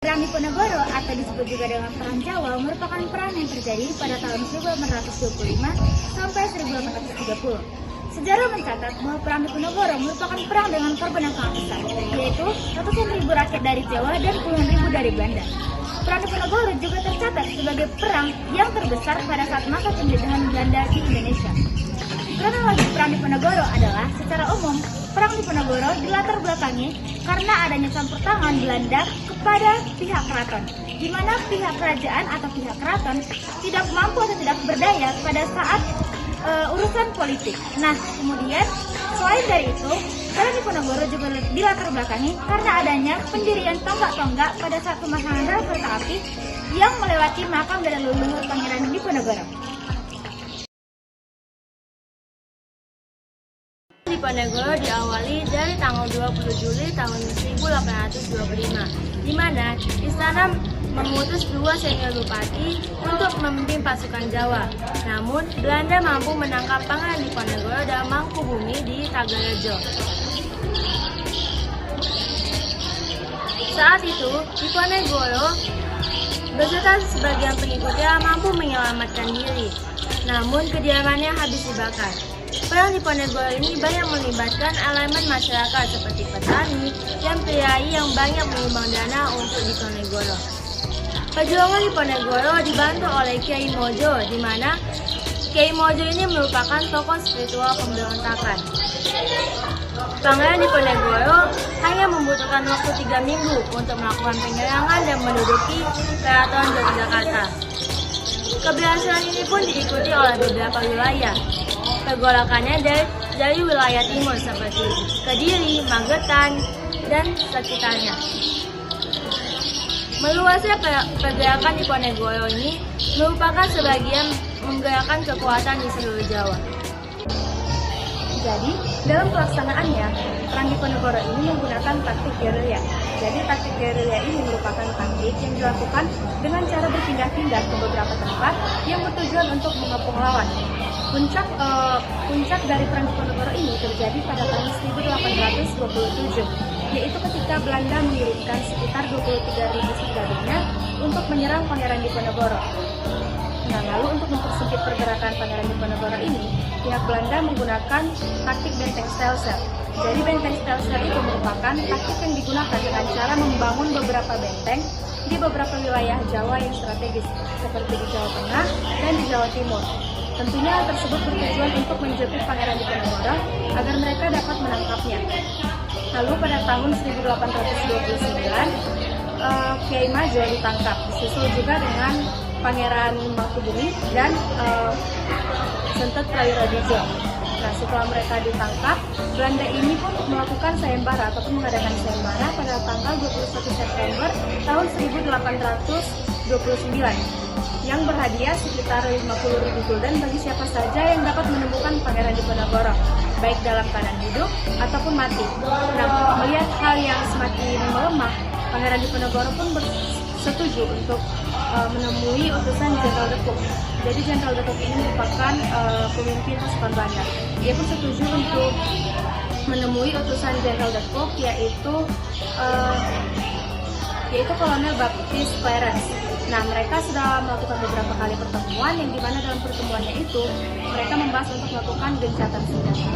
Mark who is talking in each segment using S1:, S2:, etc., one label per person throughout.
S1: Perang Diponegoro atau disebut juga dengan Perang Jawa merupakan perang yang terjadi pada tahun 1825 sampai 1830. Sejarah mencatat bahwa Perang Diponegoro merupakan perang dengan korban yang sangat besar, yaitu ratusan ribu rakyat dari Jawa dan puluhan ribu dari Belanda. Perang Diponegoro juga tercatat sebagai perang yang terbesar pada saat masa penjajahan Belanda di Indonesia. Kronologi Perang Diponegoro adalah, secara umum, Perang Diponegoro dilatar belakangi karena adanya campur tangan Belanda kepada pihak keraton, di mana pihak kerajaan atau pihak keraton tidak mampu atau tidak berdaya pada saat urusan politik. Nah, kemudian selain dari itu, Perang Diponegoro juga dilatar belakangi karena adanya pendirian tonggak-tonggak pada saat pemasangan rel kereta api yang melewati makam dari leluhur Pangeran Diponegoro.
S2: Diponegoro diawali dari tanggal 20 Juli tahun 1825, di mana istana mengutus dua senior bupati untuk memimpin pasukan Jawa. Namun, Belanda mampu menangkap Pangeran Diponegoro dan Mangkubumi di Tagarejo. Saat itu, Diponegoro beserta sebagian pengikutnya mampu menyelamatkan diri, namun kediamannya habis dibakar. Perang Diponegoro ini banyak melibatkan elemen masyarakat seperti petani dan priai yang banyak menyumbang dana untuk Diponegoro. Perjuangan Diponegoro dibantu oleh Kiai Mojo, di mana Kiai Mojo ini merupakan tokoh spiritual pemberontakan. Pangeran Diponegoro hanya membutuhkan waktu 3 minggu untuk melakukan penyerangan dan menduduki Keraton Yogyakarta. Keberhasilan ini pun diikuti oleh beberapa wilayah. Pergolakannya dari wilayah timur seperti Kediri, Magetan, dan sekitarnya. Meluasnya pergerakan Diponegoro ini merupakan sebagian menggerakkan kekuatan di seluruh Jawa.
S1: Jadi, dalam pelaksanaannya, Perang Diponegoro ini menggunakan taktik gerilya. Jadi, taktik gerilya ini merupakan taktik yang dilakukan dengan cara berpindah-pindah ke beberapa tempat yang bertujuan untuk mengepung lawan. Puncak dari Perang Diponegoro ini terjadi pada tahun 1827, yaitu ketika Belanda mengirimkan sekitar 23.000 serdadanya untuk menyerang Pangeran Diponegoro. Nah, lalu untuk mempersempit pergerakan Pangeran Diponegoro ini, pihak Belanda menggunakan taktik benteng Stelzer. Jadi benteng Stelzer itu merupakan taktik yang digunakan dengan cara membangun beberapa benteng di beberapa wilayah Jawa yang strategis, seperti di Jawa Tengah dan di Jawa Timur. Tentunya hal tersebut bertujuan untuk menjepit Pangeran Diponegoro agar mereka dapat menangkapnya. Lalu pada tahun 1829, Kiai Mojo ditangkap, disusul juga dengan Pangeran Mangkubumi dan Sentet Prawiro. Nah, setelah mereka ditangkap, Belanda ini pun melakukan sayembara ataupun mengadakan sayembara pada tanggal 21 September tahun 1829 yang berhadiah sekitar 50.000 gulden bagi siapa saja yang dapat menemukan Pangeran Diponegoro, baik dalam keadaan hidup ataupun mati. Nah, melihat hal yang semakin melemah, Pangeran Diponegoro pun setuju untuk menemui utusan Jenderal de Cock. Jadi Jenderal de Cock ini merupakan pemimpin pasukan Belanda. Dia pun setuju untuk menemui utusan Jenderal de Cock, yaitu Kolonel Baptiste Clarence. Nah, mereka sudah melakukan beberapa kali pertemuan yang dimana dalam pertemuannya itu mereka membahas untuk melakukan gencatan senjata.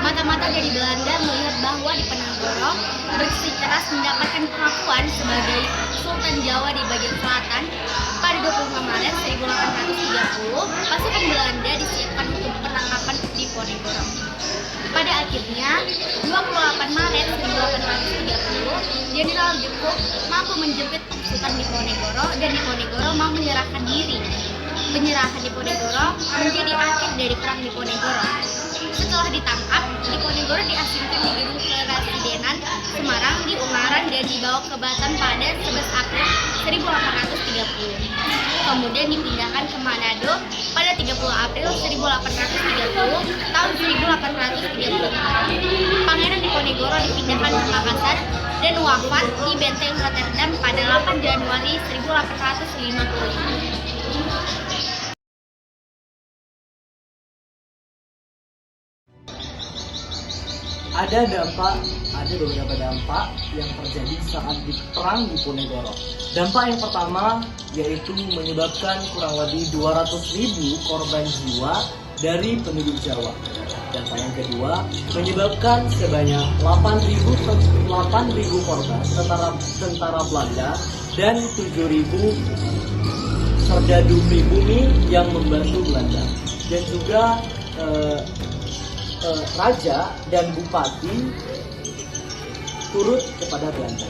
S3: Mata-mata dari Belanda melihat bahwa Diponegoro bersikeras mendapatkan pengakuan sebagai Sultan Jawa di bagian selatan. Pada 25 Maret 1830, pasukan Belanda disiapkan untuk penangkapan Diponegoro. Pada akhirnya, 28 Maret 1830, Jenderal de Cock mampu menjepit pasukan Diponegoro dan Diponegoro mau menyerahkan diri. Penyerahan Diponegoro menjadi akhir dari Perang Diponegoro. Setelah ditangkap, Diponegoro diasingkan di gedung Kerasidenan Semarang di Ungaran dan dibawa ke Batam pada 11 April 1830. Kemudian dipindahkan ke Manado pada 30 April 1830 tahun 1834. Pangeran Diponegoro dipindahkan ke Makassar dan wafat di Benteng Rotterdam pada 8 Januari 1855.
S4: Ada dampak ada beberapa dampak yang terjadi saat di Perang Diponegoro. Dampak yang pertama yaitu menyebabkan kurang lebih 200.000 korban jiwa dari penduduk Jawa. Dampak yang kedua menyebabkan sebanyak 8.000 korban tentara Belanda dan 7.000 serdadu pribumi yang membantu Belanda, dan juga raja dan bupati turut kepada Belanda.